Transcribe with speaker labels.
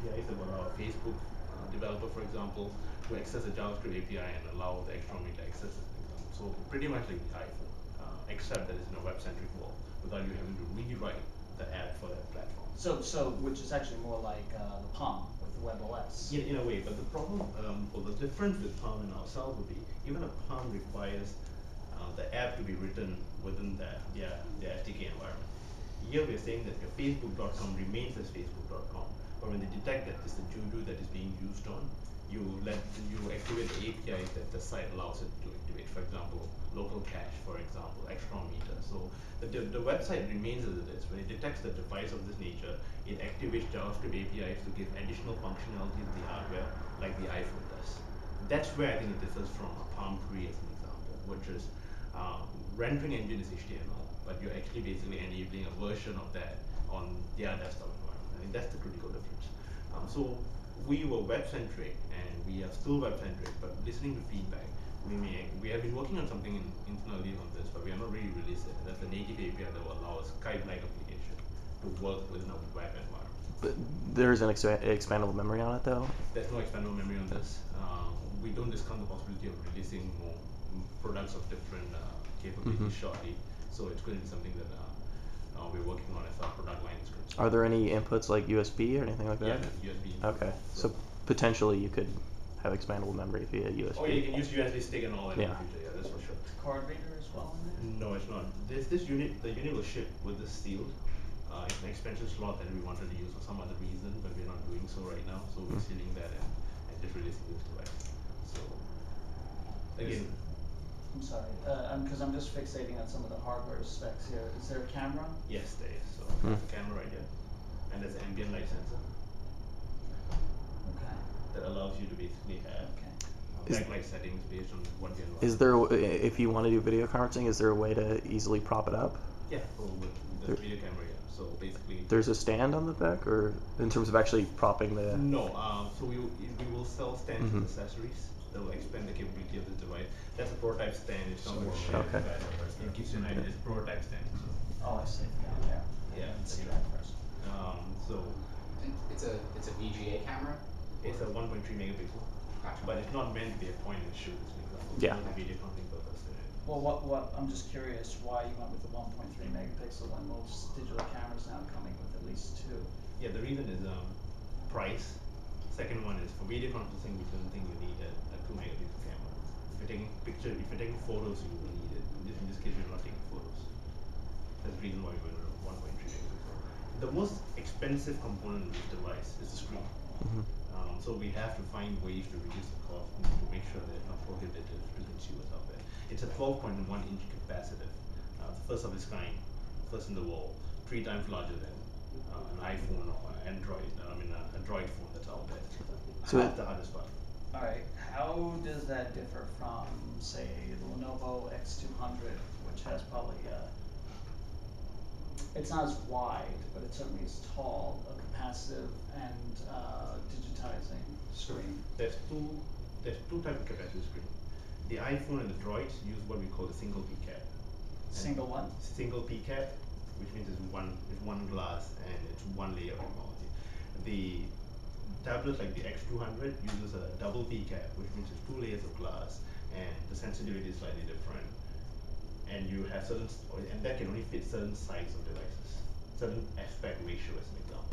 Speaker 1: APIs that will allow a Facebook developer, for example, to access a JavaScript API and allow the external to access it. So pretty much like the iPhone, except that it's in a web-centric world, without you having to rewrite the app for that platform.
Speaker 2: So which is actually more like the Palm with the WebOS.
Speaker 1: In a way, but the problem, or the difference with Palm and ourselves would be, even a Palm requires the app to be written within their SDK environment. Here we are saying that your Facebook.com remains as Facebook.com, but when they detect that it's the JooJoo that is being used on, you activate the APIs that the site allows it to activate. For example, local cache, for example, external meter. So the website remains as it is. When it detects the device of this nature, it activates JavaScript APIs to give additional functionality to the hardware, like the iPhone does. That's where I think it differs from a Palm Pre as an example, which is rendering engine is HTML, but you're actually basically enabling a version of that on their desktop environment. I think that's the critical difference. So we were web-centric, and we are still web-centric, but listening to feedback, we have been working on something internally on this, but we are not really released it. That's a native API that will allow a Skype-like application to work within a web environment.
Speaker 3: But there's an expandable memory on it, though?
Speaker 1: There's no expandable memory on this. We don't discount the possibility of releasing more products of different capabilities shortly. So it's going to be something that we're working on as our product line is concerned.
Speaker 3: Are there any inputs like USB or anything like that?
Speaker 1: Yeah, USB.
Speaker 3: Okay, so potentially you could have expandable memory via USB.
Speaker 1: Oh yeah, you can use USB stick and all that in the
Speaker 3: Yeah.
Speaker 1: future. Yeah, that's for sure.
Speaker 2: Card reader as well in there?
Speaker 1: No, it's not. This unit, the unit will ship with this sealed. It's an expansion slot that we wanted to use for some other reason, but we're not doing so right now. So we're sealing that and just releasing this device. So again,
Speaker 2: I'm sorry, because I'm just fixating on some of the hardware specs here. Is there a camera?
Speaker 1: yes, there is. So there's a camera right here, and there's an ambient light sensor
Speaker 2: Okay.
Speaker 1: that allows you to basically have backlight settings based on what you're
Speaker 3: Is there, if you want to do video conferencing, is there a way to easily prop it up?
Speaker 1: Yeah, with the video camera. Yeah. So basically,
Speaker 3: There's a stand on the back, or in terms of actually propping the...
Speaker 1: no. So we will sell stands and accessories that will expand the capability of this device. That's a prototype stand. It's not going to share.
Speaker 3: Okay.
Speaker 1: It gives you an idea. It's a prototype stand. So.
Speaker 2: Oh, I see. Down there.
Speaker 1: Yeah.
Speaker 2: I didn't see that first.
Speaker 1: So
Speaker 4: It's a VGA camera.
Speaker 1: it's a 1.3 megapixel,
Speaker 4: Gotcha.
Speaker 1: but it's not meant to be a point and shoot. As an example.
Speaker 3: Yeah.
Speaker 1: It's not a video conferencing purpose.
Speaker 2: Well, what I'm just curious why you went with the 1.3 megapixel when most digital cameras now are coming with at least 2.
Speaker 1: Yeah, the reason is price. Second one is for video conferencing, we don't think you need a 2 megapixel camera. If you're taking photos, you will need it. In this case, we're not taking photos. That's the reason why we went with 1.3 megapixel. The most expensive component of this device is the screen. So we have to find ways to reduce the cost and to make sure they're not prohibitive to consumers out there. It's a 12.1-inch capacitive, first of its kind, first in the world, 3 times larger than an iPhone or an Android. Android phone that's out there.
Speaker 3: So
Speaker 1: that's the hardest part.
Speaker 2: All right. How does that differ from, say, the Lenovo X200, which has probably it's not as wide, but it certainly is tall, a capacitive and digitizing screen?
Speaker 1: There's two types of capacitive screen. The iPhone and the Droids use what we call the single PCAP.
Speaker 2: Single one?
Speaker 1: Single PCAP, which means it's one glass and it's one layer of technology. The tablets like the X200 uses a double PCAP, which means it's 2 layers of glass, and the sensitivity is slightly different. And you have and that can only fit certain size of devices, certain aspect ratio as an example.